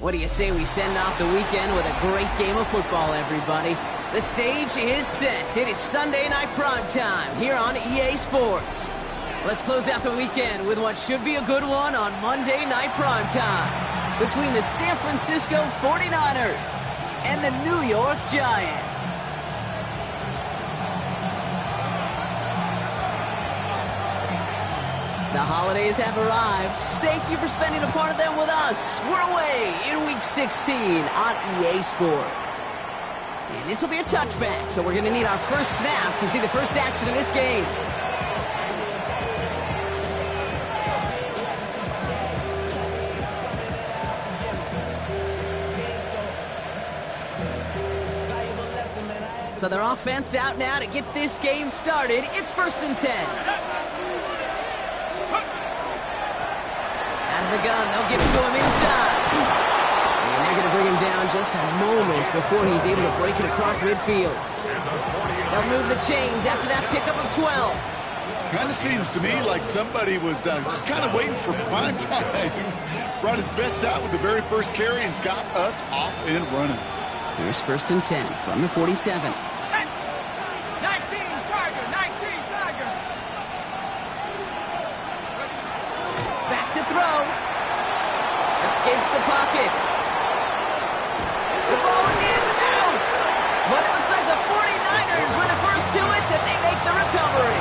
What do you say we send off the weekend with a great game of football, everybody? The stage is set. It is Sunday night prime time here on EA Sports. Let's close out the weekend with what should be a good one on Monday night prime time between the San Francisco 49ers and the New York Giants. The holidays have arrived. Thank you for spending a part of them with us. We're away in Week 16 on EA Sports. And this will be a touchback, so we're going to need our first snap to see the first action of this game. So their offense out now to get this game started. It's 1st and 10. The gun, they'll give it to him inside. And they're going to bring him down just a moment before he's able to break it across midfield. They'll move the chains after that pickup of 12. Kind of seems to me like somebody was just kind of waiting for prime time. Brought his best out with the very first carry and got us off and running. Here's 1st and 10 from the 47. 19 Tiger, 19 Tiger. Back to throw. Escapes the pocket. The ball is out. But it looks like the 49ers were the first to it, and they make the recovery.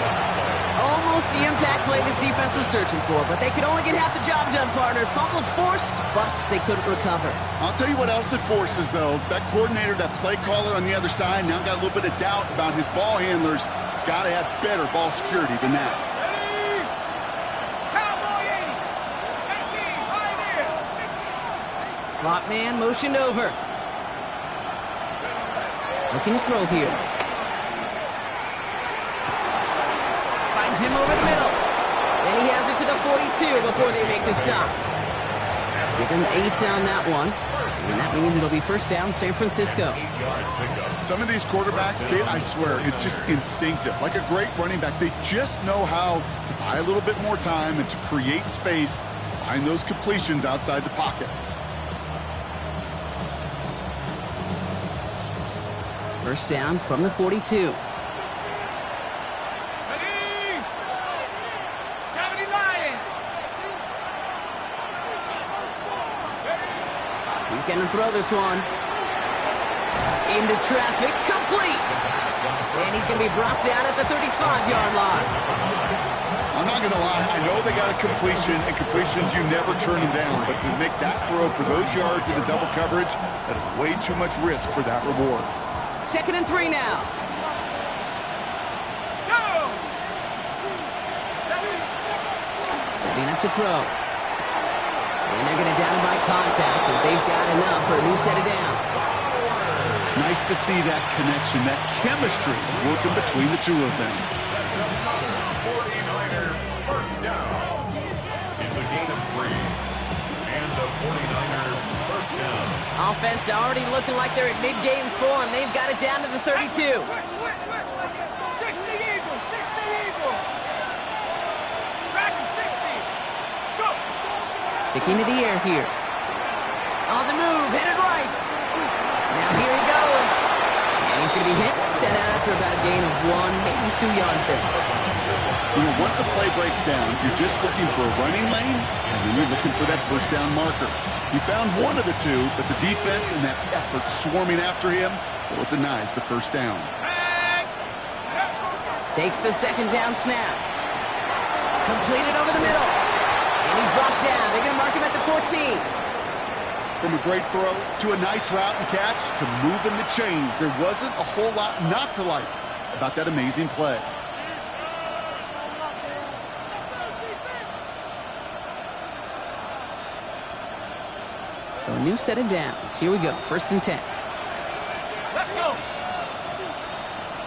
Almost the impact play this defense was searching for, but they could only get half the job done, partner. Fumble forced, but they couldn't recover. I'll tell you what else it forces, though. That coordinator, that play caller on the other side, now got a little bit of doubt about his ball handlers. Got to have better ball security than that. Slot man motioned over. Looking to throw here. Finds him over the middle. And he has it to the 42 before they make the stop. Give him 8 on that one. And that means it'll be 1st down, San Francisco. Some of these quarterbacks, Kate, I swear, it's just instinctive. Like a great running back, they just know how to buy a little bit more time and to create space to find those completions outside the pocket. 1st down from the 42. Ready? 70 Lions. He's going to throw this one. Into traffic, complete. And he's going to be brought down at the 35-yard line. I'm not going to lie. I know they got a completion, and completions, you never turn them down. But to make that throw for those yards in the double coverage, that is way too much risk for that reward. 2nd and 3 now. Go! Setting up to throw. And they're going to down him by contact as they've got enough for a new set of downs. Nice to see that connection, that chemistry working between the two of them. 49er 1st down. It's a gain of 3. And the 49er 1st down. Offense already looking like they're at mid-game form. They've got it down to the 32. 60 Eagles, 60 Eagles. Dragon 60. Go. Sticking to the air here. On the move, headed right. Now here he goes. And he's going to be hit, set out after about a gain of 1, maybe 2 yards there. You know, once a play breaks down, you're just looking for a running lane, and then you're looking for that 1st down marker. He found one of the two, but the defense and that effort swarming after him, well, it denies the 1st down. Takes the 2nd down snap. Completed over the middle. And he's brought down. They're going to mark him at the 14. From a great throw to a nice route and catch to moving the chains, there wasn't a whole lot not to like about that amazing play. So a new set of downs. Here we go. 1st and 10. Let's go.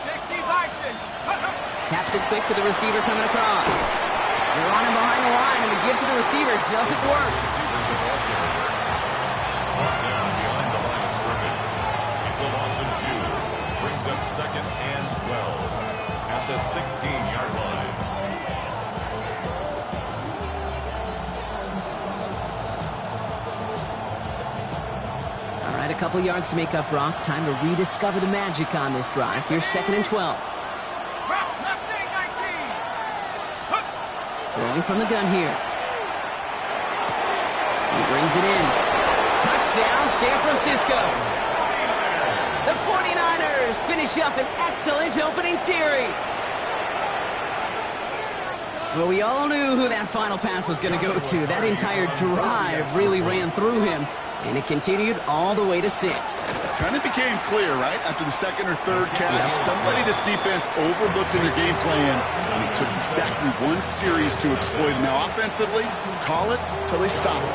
60 Bisons. Taps it quick to the receiver coming across. They're on him behind the line, and the give to the receiver doesn't work. Brought down behind the line of scrimmage. It's a loss of 2. Brings up 2nd and 12 at the 16-yard line. a couple yards to make up, Brock. Time to rediscover the magic on this drive. Here's 2nd and 12. Throwing from the gun here. He brings it in. Touchdown, San Francisco. The 49ers finish up an excellent opening series. Well, we all knew who that final pass was going to go to. That entire drive really ran through him, and it continued all the way to 6. Kind of became clear, right? After the 2nd or 3rd catch, somebody this defense overlooked in their game plan, and it took exactly one series to exploit it. Now, offensively, call it till they stop it.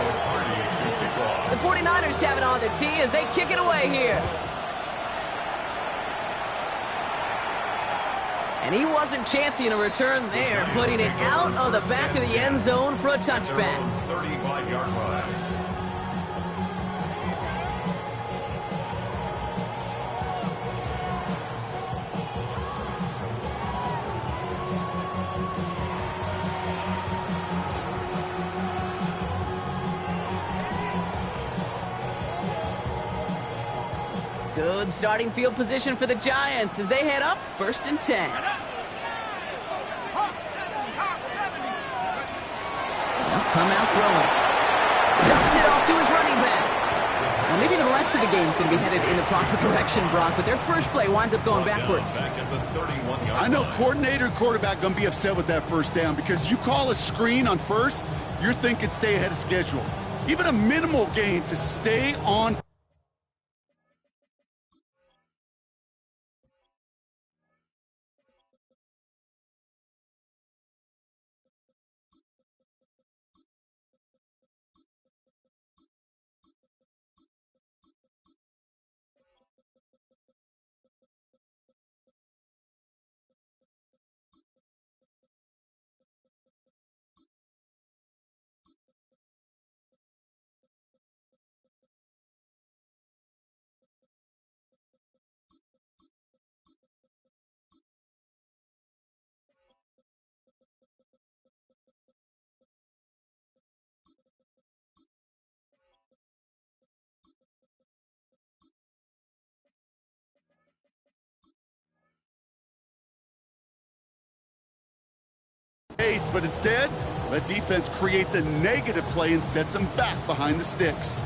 The 49ers have it on the tee as they kick it away here. And he wasn't chancing a return there, putting it out of the back of the end zone for a touchback. 35-yard line. Good starting field position for the Giants as they head up 1st and 10. They'll come out throwing. Dumps it off to his running back. Well, maybe the rest of the game's going to be headed in the proper direction, Brock, but their first play winds up going backwards. I know coordinator and quarterback going to be upset with that first down because you call a screen on first, you're thinking stay ahead of schedule. Even a minimal gain to stay on. But instead, the defense creates a negative play and sets them back behind the sticks.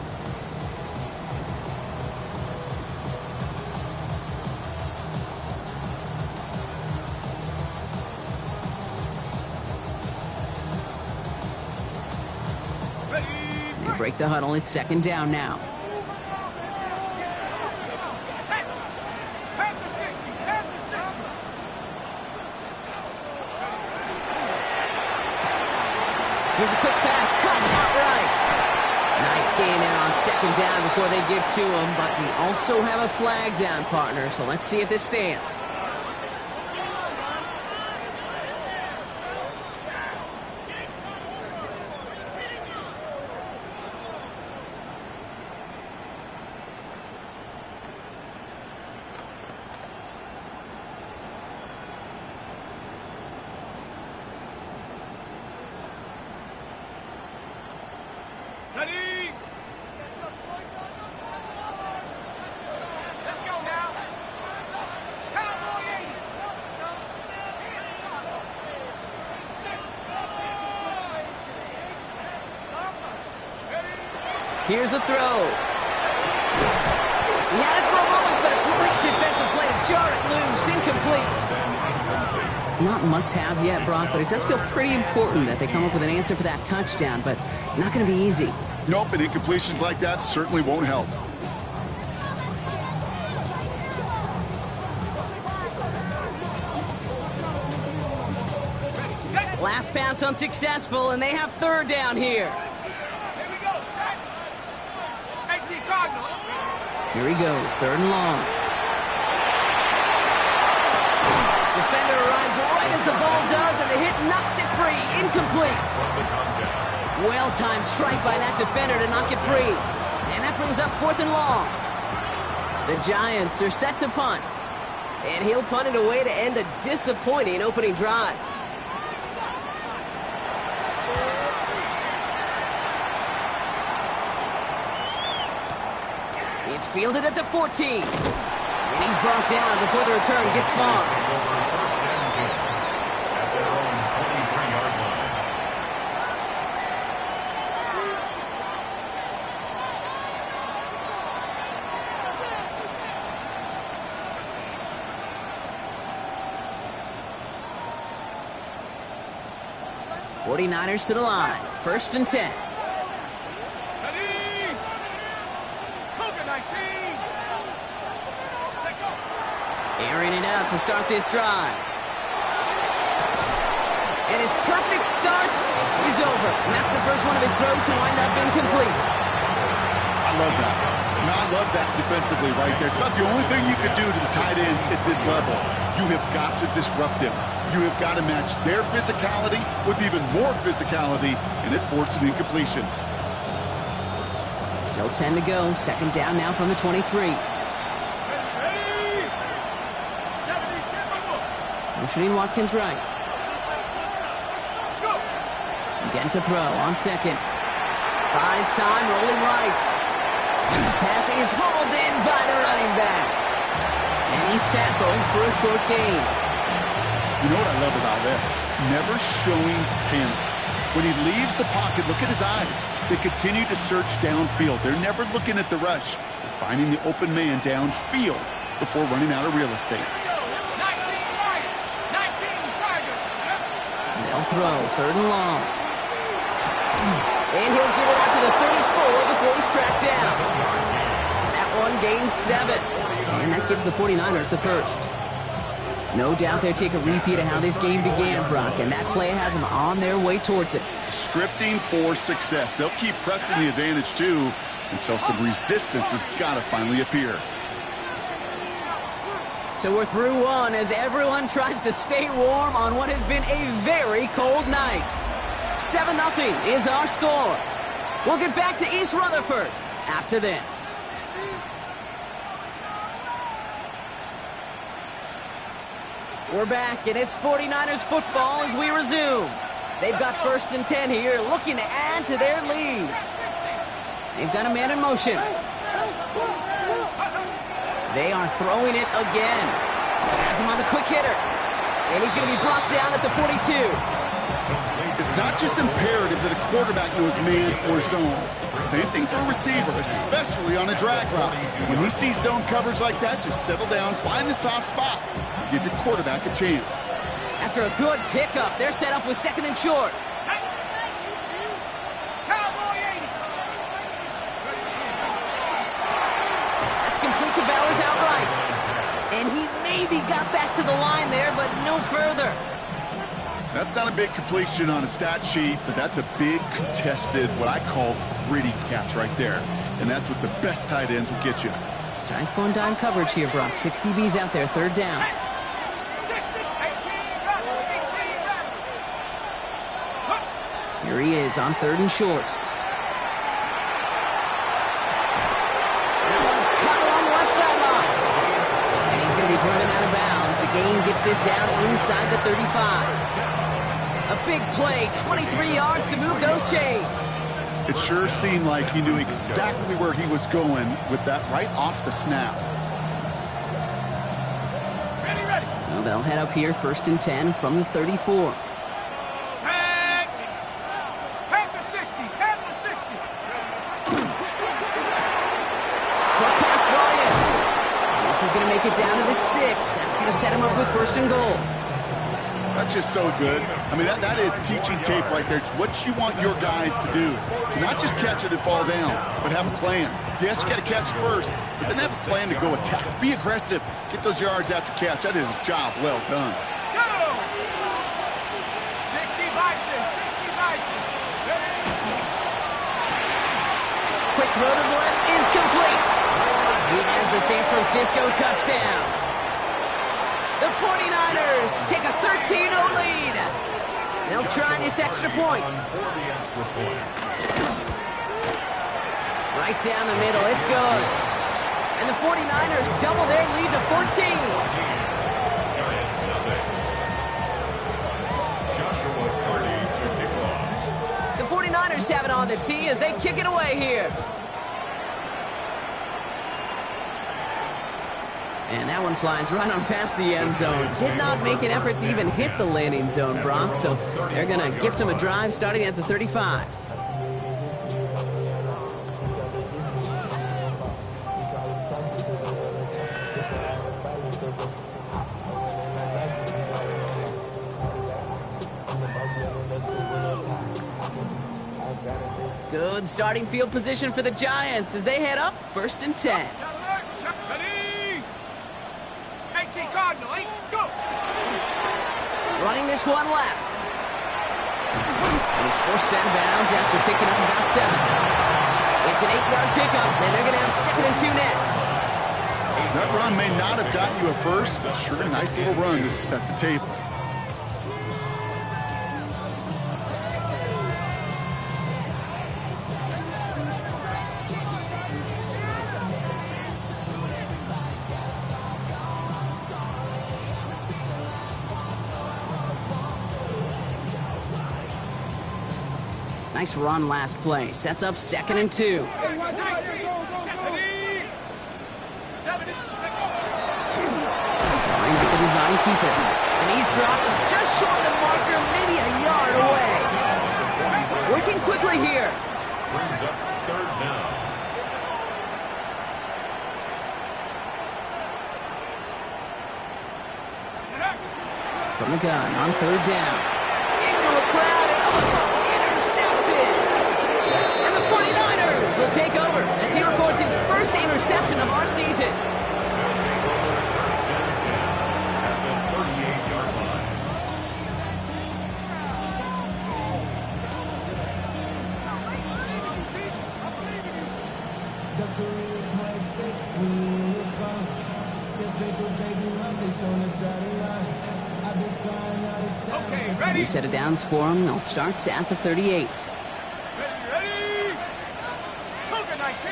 They break the huddle. It's 2nd down now. Here's a quick pass, cut outright. Nice gain there on 2nd down before they get to him, but we also have a flag down, partner, so let's see if this stands. Here's a throw. He had it for a moment, but a great defensive play to jar it loose. Incomplete. Not must-have yet, Brock, but it does feel pretty important that they come up with an answer for that touchdown, but not going to be easy. Nope, and incompletions like that certainly won't help. Last pass unsuccessful, and they have 3rd down here. Here he goes, 3rd and long. Defender arrives right as the ball does, and the hit knocks it free. Incomplete. Well-timed strike by that defender to knock it free. And that brings up 4th and long. The Giants are set to punt. And he'll punt it away to end a disappointing opening drive. It's fielded at the 14. And he's brought down before the return gets far. First and 10 at their own 23-yard line. '49ers to the line. First and 10. Ready? Cougar 19. Take off. Airing it out to start this drive. And his perfect start is over. And that's the first one of his throws to wind up incomplete. I love that. Now, I love that defensively right there. It's about the only thing you could do to the tight ends at this level. You have got to disrupt them. You have got to match their physicality with even more physicality, and it forced an incompletion. Still 10 to go. Second down now from the 23. Ready? 70, Motioning Watkins right. let's go. Again to throw on second. Buys time, rolling right. Passing is hauled in by the running back. And he's tackled for a short gain. You know what I love about this? Never showing panic. When he leaves the pocket, look at his eyes. They continue to search downfield. They're never looking at the rush. They're finding the open man downfield before running out of real estate. 19 right. 19 Tiger. They'll throw, third and long. And he'll give it out to the 34 before he's tracked down. That one gains 7. And that gives the 49ers the first. No doubt they'll take a repeat of how this game began, Brock, and that play has them on their way towards it. Scripting for success. They'll keep pressing the advantage, too, until some resistance has got to finally appear. So we're through one as everyone tries to stay warm on what has been a very cold night. 7-0 is our score. We'll get back to East Rutherford after this. We're back, and it's 49ers football as we resume. They've got first and 10 here, looking to add to their lead. They've got a man in motion. They are throwing it again. Has him on the quick hitter. And he's going to be brought down at the 42. It's not just imperative that a quarterback knows man or zone. Same thing for a receiver, especially on a drag route. When he sees zone coverage like that, just settle down, find the soft spot, and give your quarterback a chance. After a good pickup, they're set up with second and short. Cowboy 80. That's complete to Bowers outright. And he maybe got back to the line there, but no further. That's not a big completion on a stat sheet, but that's a big contested, what I call gritty catch right there. And that's what the best tight ends will get you. Giants going dime coverage here, Brock. 6 DBs out there, third down. 60, 18 right. Here he is on third and short. That one's cut along the left sideline. And he's going to be driven out of bounds. The gain gets this down inside the 35. A big play, 23 yards to move those chains. It sure seemed like he knew exactly where he was going with that right off the snap. Ready. So they'll head up here, first and 10 from the 34. Tag. Have the 60. Have the 60. Short pass brought in. And this is going to make it down to the 6. That's going to set him up with first and goal. That's just so good. I mean, that is teaching tape right there. It's what you want your guys to do. To not just catch it and fall down, but have a plan. Yes, you got to catch it first, but then have a plan to go attack. Be aggressive. Get those yards after catch. That is a job well done. Go. 60 Bison. 60 Bison. Ready. Quick throw to the left is complete. He has the San Francisco touchdown. The 49ers take a 13-0 lead. They'll try this extra point. Right down the middle, it's good. And the 49ers double their lead to 14. Giants nothing. Joshua Carney to kick off. The 49ers have it on the tee as they kick it away here. And that one flies right on past the end zone. Did not make an effort to even hit the landing zone, Brock. So they're going to gift him a drive starting at the 35. Good starting field position for the Giants as they head up 1st and 10. Ready? 18 Cardinal, 8, go! Running this one left. And he's forced out of bounds after picking up about 7. It's an 8-yard pickup, and they're going to have 2nd and 2 next. That run may not have gotten you a first, but sure, nice little run to set the table. Nice run last play. Sets up 2nd and 2. Trying to get the design keeper. And he's dropped just short of the marker, maybe a yard away. Working quickly here. Brings up 3rd down. From the gun on 3rd down. Into a crowd and intercepted. And the 49ers will take over as he records his first interception of our season. First and 10 at the 38-yard line. Okay, ready? New set of downs for him. They'll start at the 38. Ready? Cougar 19!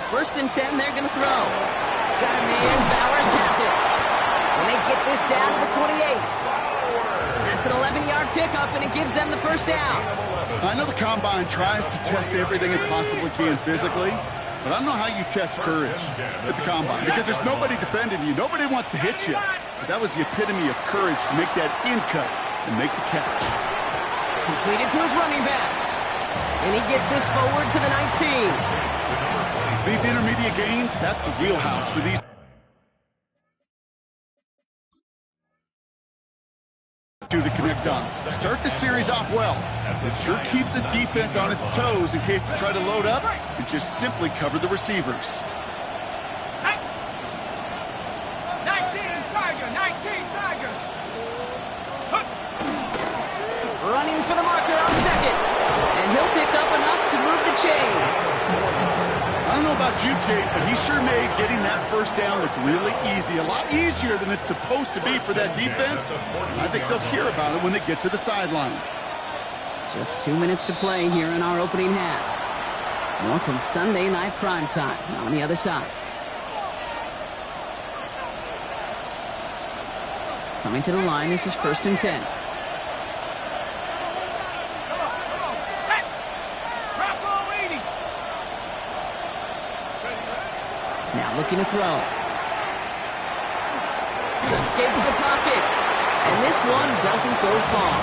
1st and 10, they're going to throw. Got a man, Bowers has it. And they get this down to the 28. That's an 11-yard pickup, and it gives them the 1st down. I know the Combine tries to test everything it possibly can physically, but I don't know how you test courage at the Combine, because there's nobody defending you. Nobody wants to hit you. But that was the epitome of courage to make that in cut and make the catch. Completed to his running back. And he gets this forward to the 19. These intermediate gains, that's the wheelhouse for these two to connect on. Start the series off well. It sure keeps the defense on its toes in case they try to load up and just simply cover the receivers. 19 Tiger, 19 Tiger! Running for the marker on 2nd. And he'll pick up enough to move the chains. I don't know about you, Kate, but he sure made getting that 1st down look really easy. A lot easier than it's supposed to be for that defense. I think they'll hear about it when they get to the sidelines. Just 2 minutes to play here in our opening half. More from Sunday Night Primetime on the other side. Coming to the line, this is 1st and 10. Now looking to throw. Escapes the pocket. And this one doesn't go far.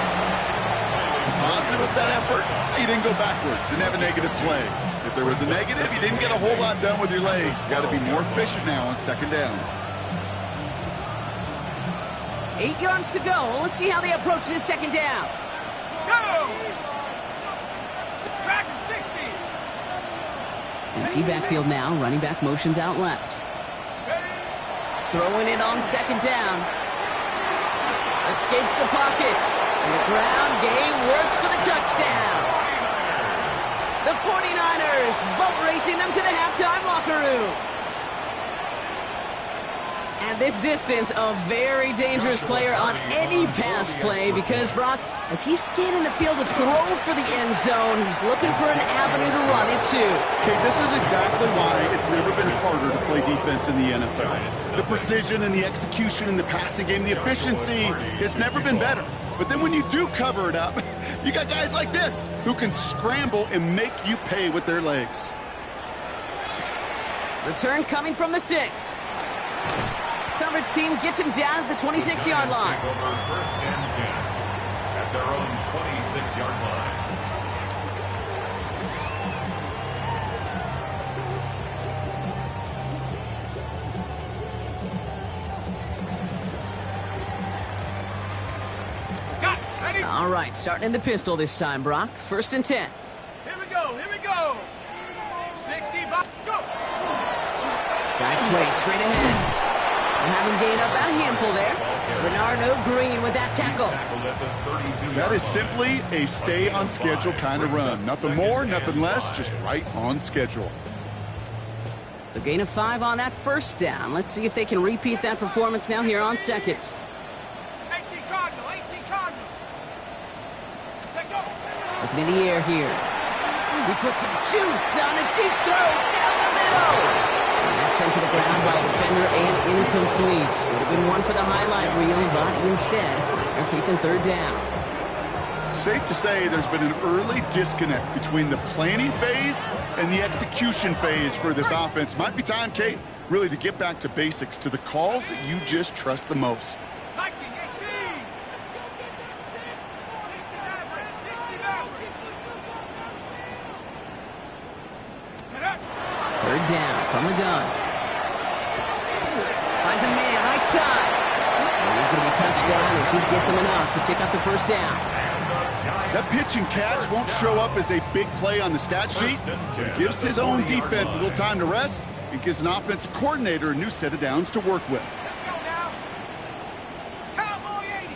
Positive of that effort, you didn't go backwards. Didn't have a negative play. If there was a negative, you didn't get a whole lot done with your legs. Got to be more efficient now on 2nd down. 8 yards to go. Let's see how they approach this 2nd down. Go! Tracking 60! Empty backfield now. Running back motions out left. Throwing it on 2nd down. Escapes the pocket. And the ground game works for the touchdown. The 49ers boat racing them to the halftime locker room. At this distance, a very dangerous player on any pass play because, Brock, as he's scanning the field to throw for the end zone, he's looking for an avenue to run it to. Okay, this is exactly why it's never been harder to play defense in the NFL. The precision and the execution in the passing game, the efficiency has never been better. But then when you do cover it up, You got guys like this who can scramble and make you pay with their legs. Return coming from the 6. Coverage team gets him down at the 26-yard line. Take over 1st and 10 at their own 26-yard line. All right, starting in the pistol this time, Brock. 1st and 10. Here we go, here we go. 60, go. Guy plays straight ahead. Having gained up a handful there. Bernardo Green with that tackle. That is simply a stay on schedule kind of run. Nothing more, nothing less, just right on schedule. So gain of 5 on that 1st down. Let's see if they can repeat that performance now here on 2nd. 18 Cardinal, 18 Cardinal. Take go. Looking in the air here. He puts some juice on a deep throw down the middle. And that's sent to the ground by a defender and incomplete. Would have been one for the highlight reel, but instead, they're facing 3rd down. Safe to say there's been an early disconnect between the planning phase and the execution phase for this offense. Might be time, Kate, really to get back to basics, to the calls that you just trust the most. 19, 18. 3rd down from the gun. Finds a man right side. And he's going to be touched down as he gets him enough to pick up the 1st down. That pitch and catch won't show up as a big play on the stat sheet, but it gives his own defense a little time to rest. It gives an offensive coordinator a new set of downs to work with. Let's go now. Cowboy 80.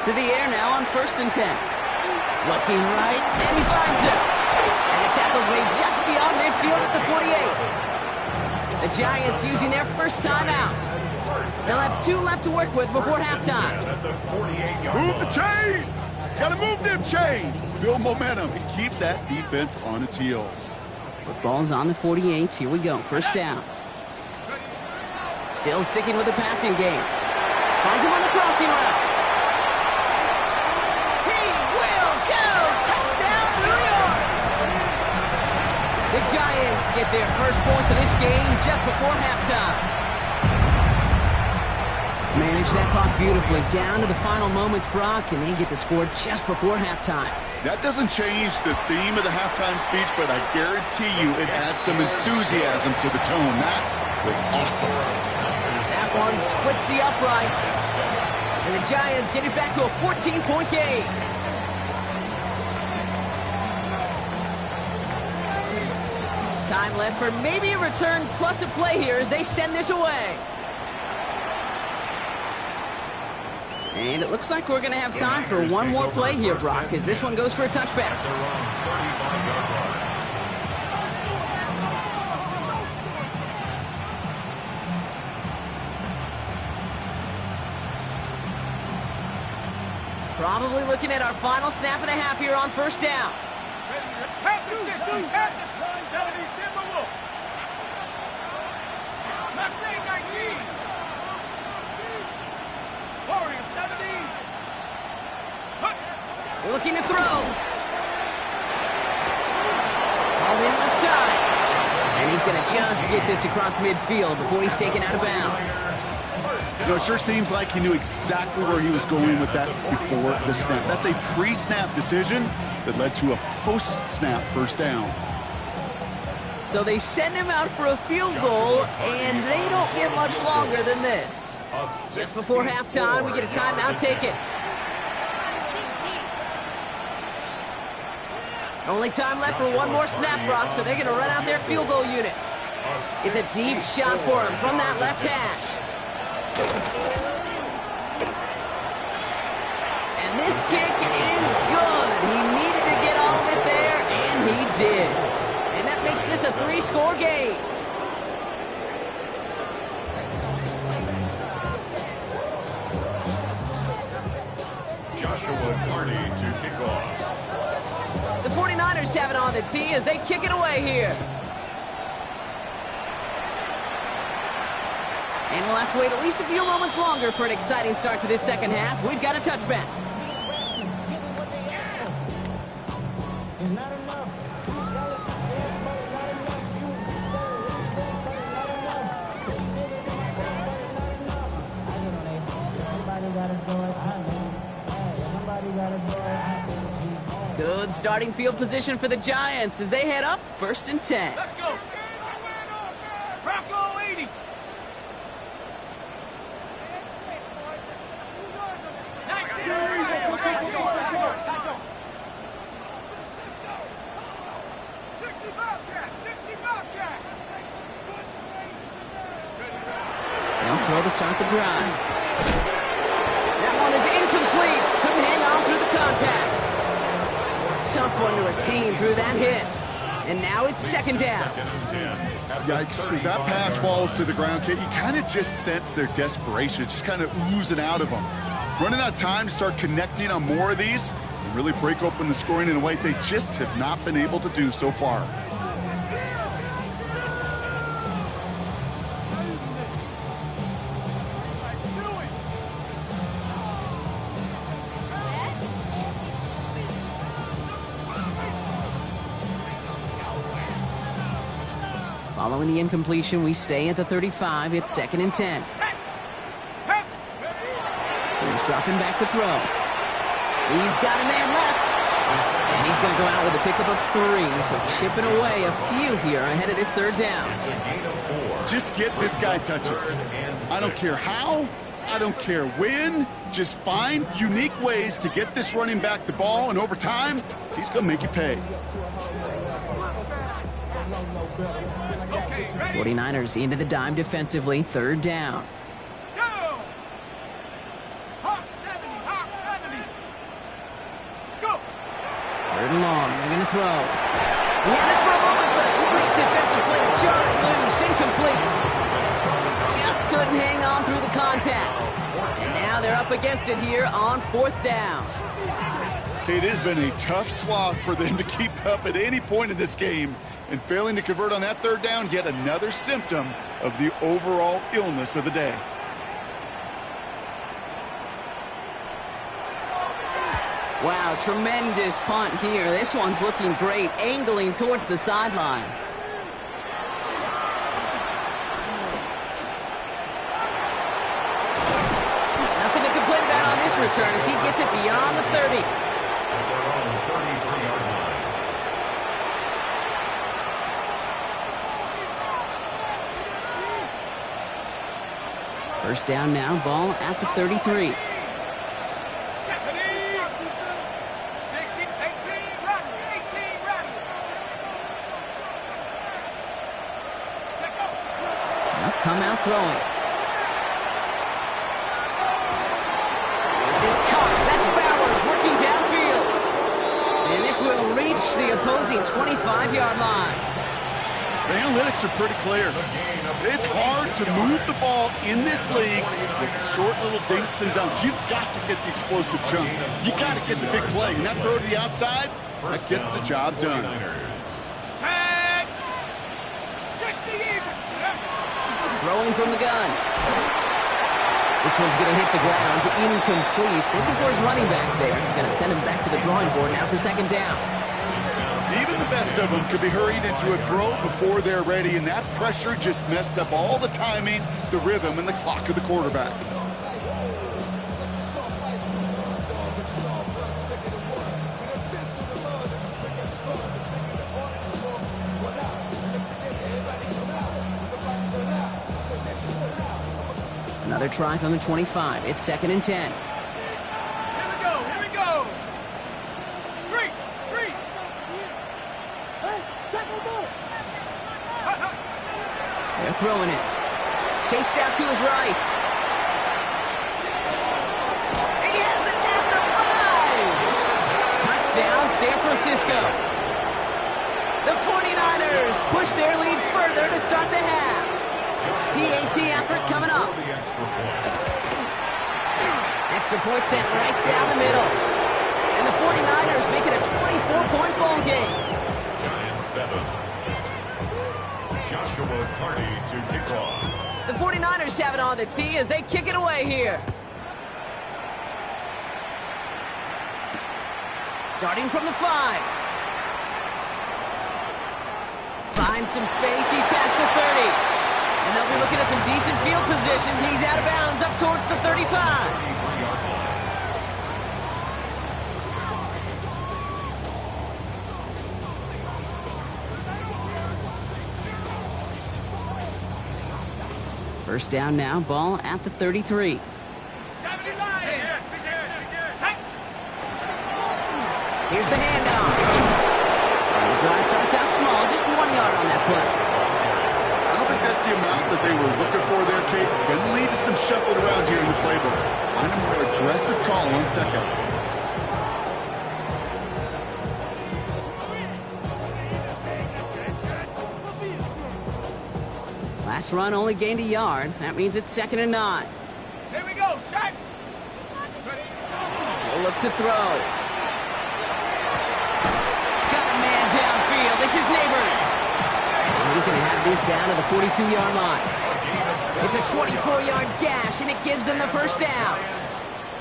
To the air now on 1st and 10. Looking right, and he finds it. And the tackle's made just beyond midfield at the 48. The Giants using their 1st timeout. They'll have 2 left to work with before halftime. Move the chains! Gotta move them chains! Build momentum and keep that defense on its heels. Football's on the 48. Here we go. 1st down. Still sticking with the passing game. Finds him on the crossing route. He will go! Touchdown, New York! The Giants get their 1st points of this game just before halftime. Manage that clock beautifully down to the final moments, Brock, and they get the score just before halftime. That doesn't change the theme of the halftime speech, but I guarantee you it adds some enthusiasm to the tone. That was awesome. That one splits the uprights. And the Giants get it back to a 14-point game. Time left for maybe a return plus a play here as they send this away. And it looks like we're going to have time for one more play here, Brock, as this one goes for a touchback. Probably looking at our final snap of the half here on 1st down. Half the 60, half the 70, Timberwolf. Mustang 19. Warrior 70. Looking to throw. All in left side. And he's going to just get this across midfield before he's taken out of bounds. You know, it sure seems like he knew exactly where he was going with that before the snap. That's a pre-snap decision that led to a post-snap 1st down. So they send him out for a field goal, and they don't get much longer than this. Just before halftime, we get a timeout taken. Only time left for one more snap, Brock, so they're going to run out their field goal unit. It's a deep shot for him from that left hash. And this kick is good. He needed to get all of it there, and he did. And that makes this a 3-score game. Joshua Carney to kick off. The 49ers have it on the tee as they kick it away here. And we'll have to wait at least a few moments longer for an exciting start to this second half. We've got a touchback. Good starting field position for the Giants as they head up 1st and 10. Let's go. Bronco 80. 60 Bobcat. 60 Bobcat. They'll throw to start the drive. That one is incomplete. Couldn't hang on through the contact. Tough one to retain through that hit. And now it's 2nd down. Yikes, as that pass falls to the ground, Kate, you kind of just sense their desperation. It's just kind of oozing out of them. Running out of time to start connecting on more of these and really break open the scoring in a way they just have not been able to do so far. Following the incompletion, we stay at the 35. It's 2nd and 10. He's dropping back to throw. He's got a man left. And he's going to go out with a pickup of 3. So chipping away a few here ahead of this 3rd down. Just get this guy touches. I don't care how. I don't care when. Just find unique ways to get this running back the ball. And over time, he's going to make you pay. 49ers into the dime defensively. 3rd down. Go! Hawk 70, Hawk 70. Let's go. 3rd and long. They're going to throw. He had it for a moment, but a complete defensive play to jar it loose. Incomplete. Just couldn't hang on through the contact. And now they're up against it here on 4th down. It has been a tough slog for them to keep up at any point in this game. And failing to convert on that 3rd down, yet another symptom of the overall illness of the day. Wow, tremendous punt here. This one's looking great, angling towards the sideline. Nothing to complain about on this return as he gets it beyond the 30. First down now, ball at the 33. 70, 60, 18, run, 18, run. Now come out throwing. This is Cox. That's Bowers working downfield. And this will reach the opposing 25-yard line. The analytics are pretty clear. It's hard to move the ball in this league with short little dinks and dunks. You've got to get the explosive jump. You got to get the big play. And that throw to the outside, that gets the job done. Tag. 60 even. Throwing from the gun. This one's going to hit the ground. Incomplete. Looking for his running back there. Going to send him back to the drawing board now for 2nd down. Even the best of them could be hurried into a throw before they're ready, and that pressure just messed up all the timing, the rhythm, and the clock of the quarterback. Another try from the 25. It's 2nd and 10. Here we go. Street. They're throwing it. Chased out to his right. He has it at the 5. Touchdown, San Francisco. The 49ers push their lead further to start the half. PAT effort coming up. Extra point sent right down the middle. And the 49ers make it a 24-point ball game. Giants 7. Joshua Carty to kick off. The 49ers have it on the tee as they kick it away here. Starting from the 5. Finds some space. He's past the 30. And they'll be looking at some decent field position. He's out of bounds up towards the 35. First down now, ball at the 33. Here's the handoff. The drive starts out small, just 1 yard on that play. I don't think that's the amount that they were looking for there, Kate. Going to lead to some shuffling around here in the playbook. Find a more aggressive call on second. Last run only gained a yard. That means it's 2nd and 9. Here we go, shot. We'll look to throw. Got a man downfield. This is Neighbors. And he's going to have this down to the 42-yard line. It's a 24-yard gash, and it gives them the first down.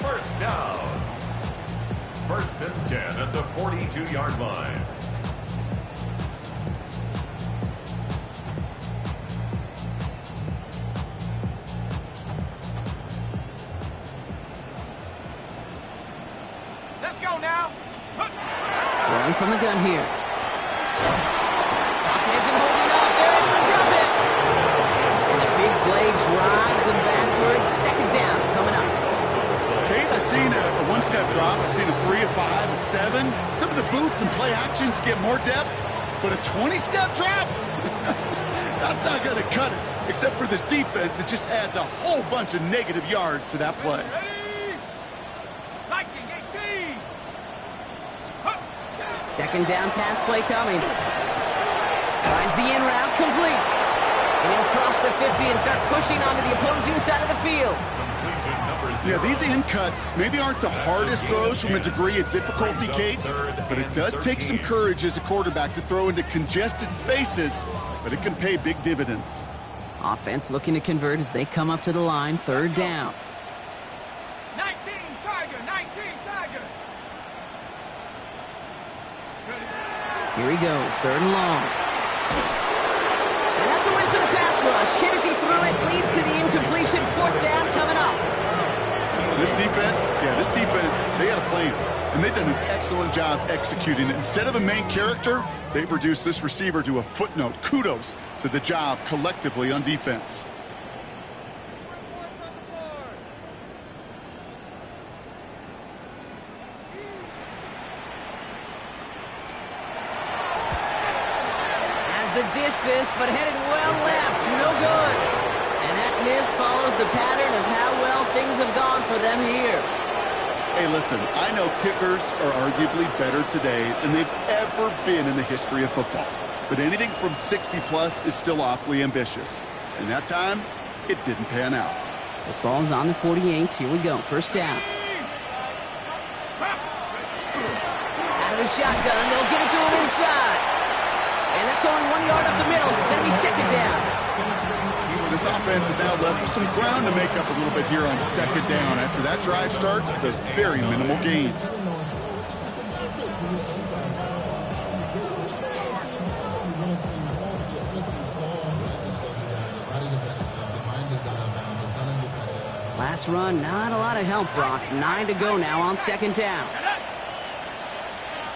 First down. 1st and 10 at the 42-yard line. Let's go now. Throwing from the gun here. Pocket isn't holding up. They're able to drop it. And the big play drives them backwards. 2nd down coming up. Kate, I've seen a one-step drop. I've seen a 3, a 5, a 7. Some of the boots and play actions get more depth, but a 20-step drop? That's not going to cut it. Except for this defense, it just adds a whole bunch of negative yards to that play. Ready? Viking 18. 2nd down pass play coming. Finds the in route complete. And he'll cross the 50 and start pushing onto the opposing side of the field. Yeah, these in cuts maybe aren't the hardest throws from a degree of difficulty, Kate, but it does take some courage as a quarterback to throw into congested spaces, but it can pay big dividends. Offense looking to convert as they come up to the line, 3rd down. 19 Tiger, 19 Tiger. Here he goes, 3rd and long. And that's a win for the pass rush. Hit as he threw it, leads to the incompletion. 4th down coming up. This defense, they had a plan, and they've done an excellent job executing it. Instead of a main character, they've reduced this receiver to a footnote. Kudos to the job collectively on defense. Has the distance, but headed well left. No good. And that miss follows the pattern of how well things have gone for them here. Hey, listen, I know kickers are arguably better today than they've ever been in the history of football. But anything from 60-plus is still awfully ambitious. And that time, it didn't pan out. The ball's on the 48. Here we go. 1st down. Out of the shotgun. They'll give it to him inside. And that's only 1 yard up the middle. Going to be 2nd down. This offense is now left with some ground to make up a little bit here on 2nd down after that drive starts with a very minimal gain. Last run, not a lot of help, Brock. 9 to go now on 2nd down.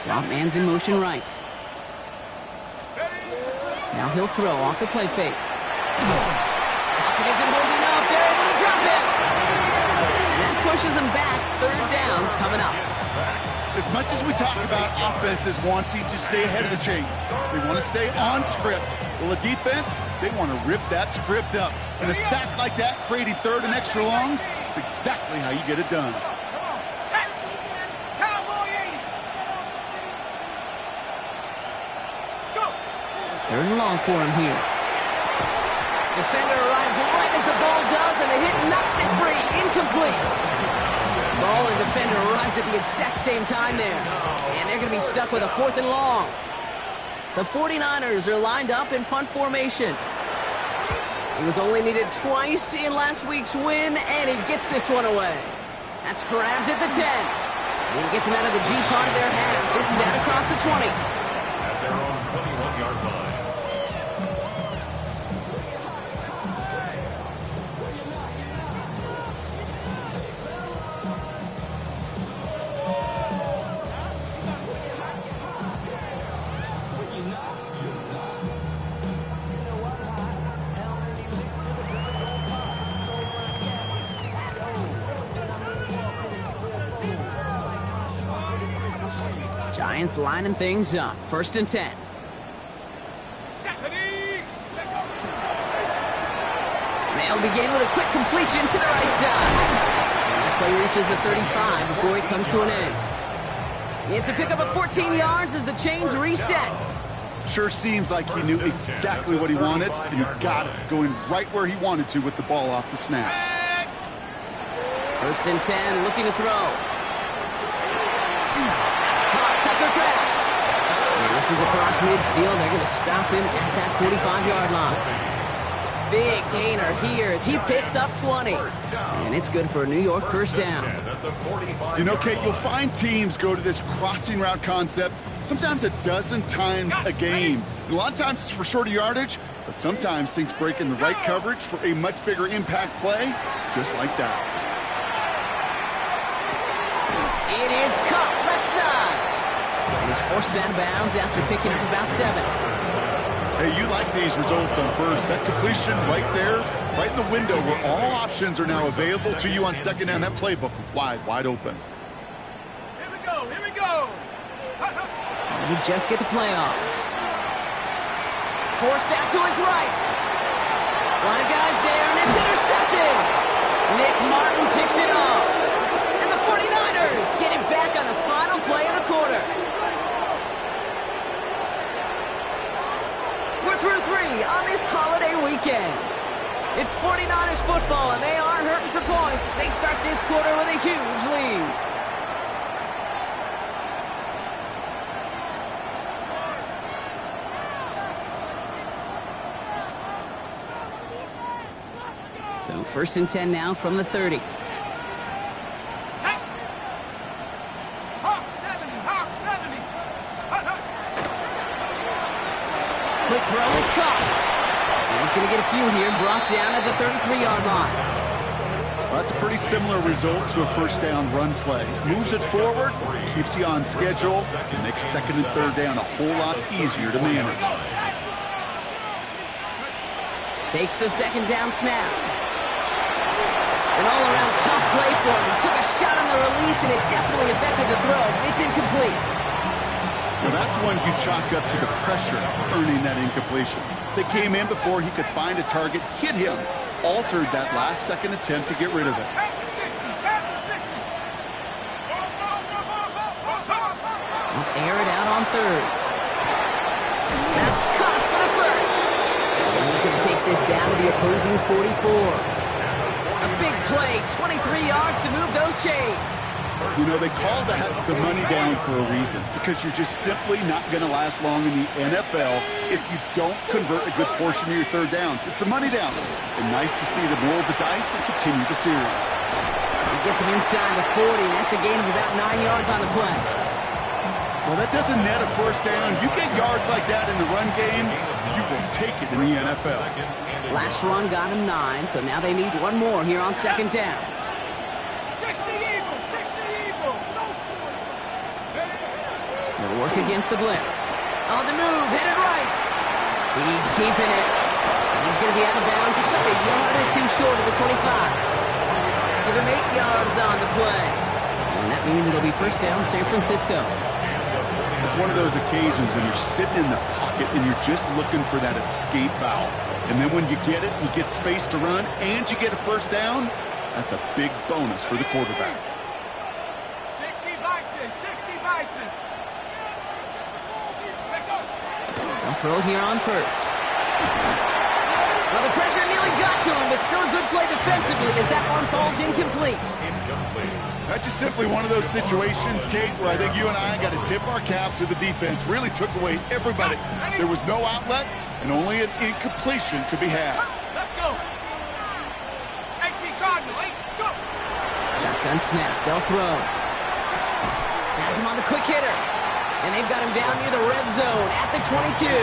Swamp man's in motion right. Now he'll throw off the play fake. Pocket isn't holding up. They're able to drop it. And that pushes them back. 3rd down coming up. As much as we talk about offenses wanting to stay ahead of the chains, they want to stay on script. Well, a defense, they want to rip that script up. And a sack like that, creating 3rd and extra longs, it's exactly how you get it done. Come on, set. Cowboy 80. Let's go. 3rd and long for him here. Defender arrives right as the ball does, and the hit knocks it free. Incomplete. Ball and defender arrives at the exact same time there. And they're going to be stuck with a 4th and long. The 49ers are lined up in punt formation. He was only needed twice in last week's win, and he gets this one away. That's grabbed at the 10. And he gets him out of the deep part of their half. This is out across the 20. At their own 21-yard line. Giants lining things up. 1st and 10. They'll begin with a quick completion to the right side. And this play reaches the 35 before it comes to an end. It's a pickup of 14 yards as the chains reset. Sure seems like he knew exactly what he wanted, and he got it, going right where he wanted to with the ball off the snap. 1st and 10, looking to throw. That's caught, Tucker Kraft. And this is across midfield. They're going to stop him at that 45-yard line. Big gainer here as he picks up 20. And it's good for a New York 1st down. You know, Kate, you'll find teams go to this crossing route concept sometimes a dozen times a game. And a lot of times it's for shorter yardage, but sometimes things break in the right coverage for a much bigger impact play, just like that. It is caught left side. And he's forced out of bounds after picking up about 7. Hey, you like these results on first. That completion right there, right in the window where all options are now available to you on 2nd down. That playbook wide open. Here we go, here we go. You just get the play off. Forced out to his right. A lot of guys there, and it's intercepted. Nick Martin picks it off. And the 49ers get it back on the final play of the quarter. We're through 3 on this holiday weekend. It's 49ers football, and they are hurting for points. They start this quarter with a huge lead. So 1st and 10 now from the 30. Hawk 70, Hawk 70. Quick throw is caught. And he's going to get a few here, brought down at the 33-yard line. Well, that's a pretty similar result to a 1st down run play. Moves it forward, keeps you on schedule, and makes 2nd and 3rd down a whole lot easier to manage. Takes the 2nd down snap. An all-around tough play for him. He took a shot on the release, and it definitely affected the throw. It's incomplete. Well, that's one you chalk up to the pressure earning that incompletion. They came in before he could find a target, hit him, altered that last second attempt to get rid of it. Back to 60, back to 60. He'll air it out on 3rd. That's caught for the 1st. And he's going to take this down to the opposing 44. A big play, 23 yards to move those chains. You know, they call that the money down for a reason, because you're just simply not going to last long in the NFL if you don't convert a good portion of your 3rd downs. It's the money down. And nice to see them roll the dice and continue the series. He gets him inside the 40. That's a gain of about 9 yards on the play. Well, that doesn't net a 1st down. You get yards like that in the run game, you will take it in the NFL. Last run got him 9, so now they need one more here on 2nd down. 60 Eagle, 60 Eagle. They'll work against the blitz. On the move, headed right. He's keeping it. He's going to be out of bounds. It's up a yard or 2 short of the 25. Give him 8 yards on the play. And that means it'll be 1st down San Francisco. It's one of those occasions when you're sitting in the pocket and you're just looking for that escape valve. And then when you get it, you get space to run, and you get a 1st down. That's a big bonus for the quarterback. 60 Bison, 60 Bison. They'll throw it here on 1st. Well, the pressure nearly got to him, but still a good play defensively as that one falls incomplete. That's just simply one of those situations, Kate, where I think you and I got to tip our cap to the defense. Really took away everybody. There was no outlet, and only an incompletion could be had. Let's go. Shotgun snap. They'll throw. Has him on the quick hitter. And they've got him down near the red zone at the 22. You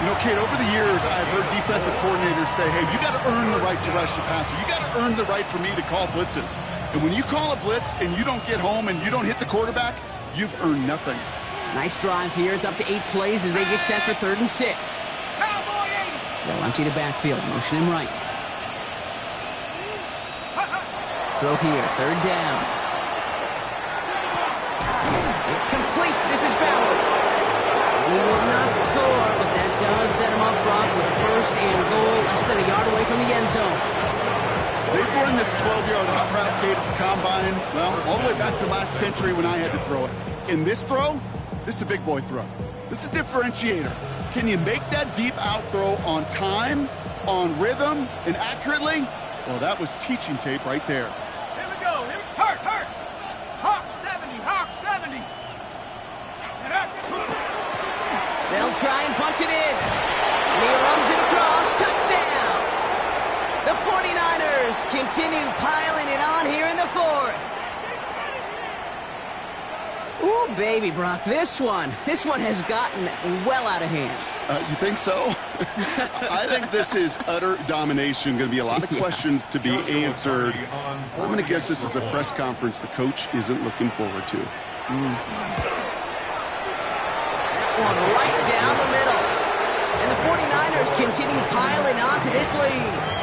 know, Kate, over the years, I've heard defensive coordinators say, hey, you got to earn the right to rush the passer. You got to earn the right for me to call blitzes. And when you call a blitz and you don't get home and you don't hit the quarterback, you've earned nothing. Nice drive here. It's up to 8 plays as they get set for 3rd and 6. They'll empty the backfield. Motion him right. Throw here. 3rd down. It's complete. This is Bowers. He will not score, but that does set him up, Brock, with 1st and goal, less than a yard away from the end zone. They've run this 12-yard hot route, Kate, at the combine, well, all the way back to last century when I had to throw it. In this throw, this is a big boy throw. This is a differentiator. Can you make that deep out throw on time, on rhythm, and accurately? Well, that was teaching tape right there. Here we go. Hurt. Hawk 70. Hawk 70. They'll try and punch it in. And he runs it across. Touchdown! The 49ers continue piling it on here in the 4th. Ooh, baby, Brock, this one has gotten well out of hand. You think so? I think this is utter domination. Going to be a lot of questions to be answered. I'm going to guess this is a press conference the coach isn't looking forward to. One right down the middle. And the 49ers continue piling on to this lead.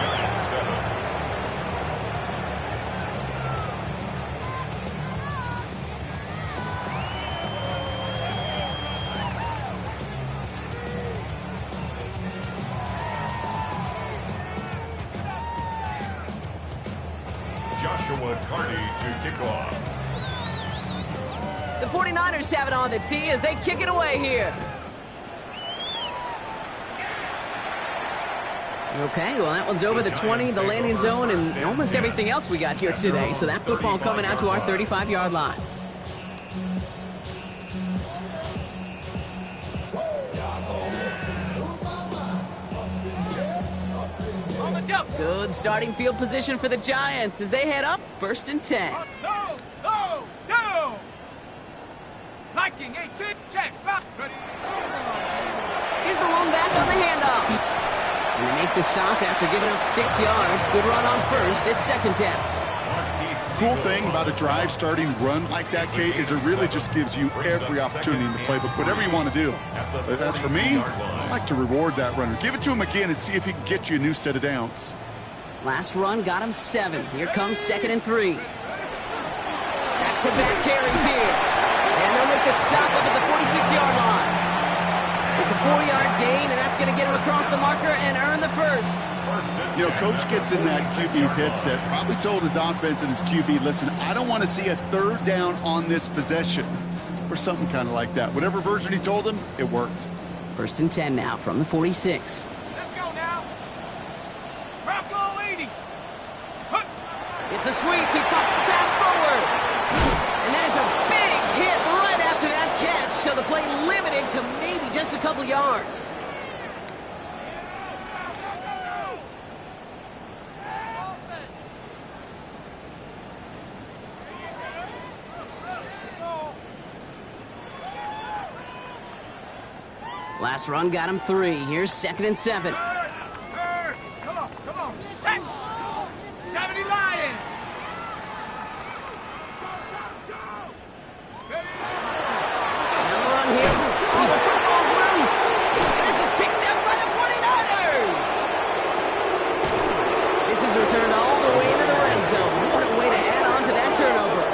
Joshua Carty to kick off. The 49ers have it on the tee as they kick it away here. Okay, well, that one's over the 20, the landing zone, and almost everything else we got here today. So that football coming out to our 35-yard line. Good starting field position for the Giants as they head up 1st and 10. No. Liking 18, check, back, ready. Here's the lone back on the handoff. And they make the stop after giving up 6 yards. Good run on 1st. It's 2nd down. Cool thing about a drive starting run like that, Kate, is it really just gives you every opportunity in the playbook, whatever you want to do. But as for me, I like to reward that runner. Give it to him again and see if he can get you a new set of downs. Last run got him 7. Here comes 2nd and 3. Back-to-back carries here. And they'll make the stop up at the 46-yard line. It's a 4-yard gain, and that's going to get him across the marker and earn the 1st. You know, Coach gets in that QB's headset, probably told his offense and his QB, listen, I don't want to see a 3rd down on this possession, or something kind of like that. Whatever version he told him, it worked. 1st and 10 now from the 46. Let's go now. Bronco leading. It's a sweep. He pops the pass forward. And that is a big hit right after that catch. So the play limited to maybe just a couple yards. Last run got him 3. Here's 2nd and 7. Come on. Set. 70 Lions. Now run here. Oh, the football's loose. And this is picked up by the 49ers. This is returned all the way into the red zone. What a way to add on to that turnover.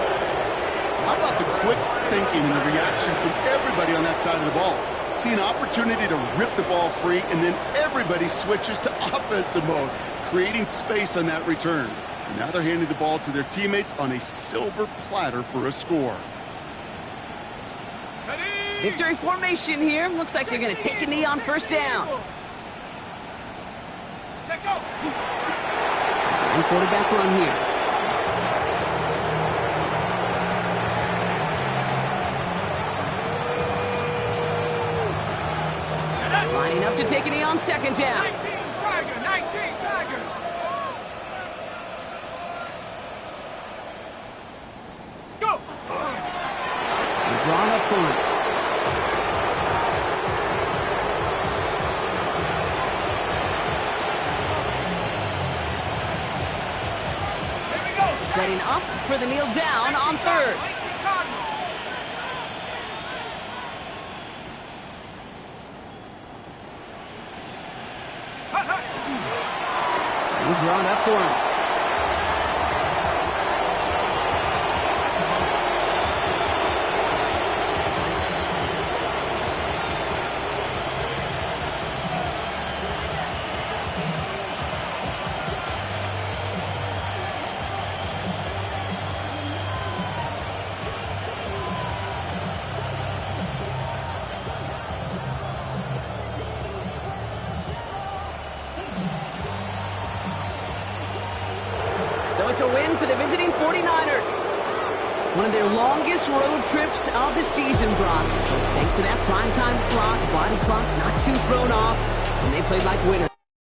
How about the quick thinking and the reaction from everybody on that side of the ball? See an opportunity to rip the ball free, and then everybody switches to offensive mode, creating space on that return. And now they're handing the ball to their teammates on a silver platter for a score. Victory formation here. Looks like they're going to take a knee on 1st down. Check go. Design quarterback run here. Lining up to take a knee on 2nd down. 19 Tiger. for him. Here we go. Setting up for the kneel down on third. 19 Cardinals. Hut, hut. He's drawn up for him. So it's a win for the visiting 49ers. One of their longest road trips of the season, Brock. Thanks to that primetime slot, body clock not too thrown off, and they played like winners.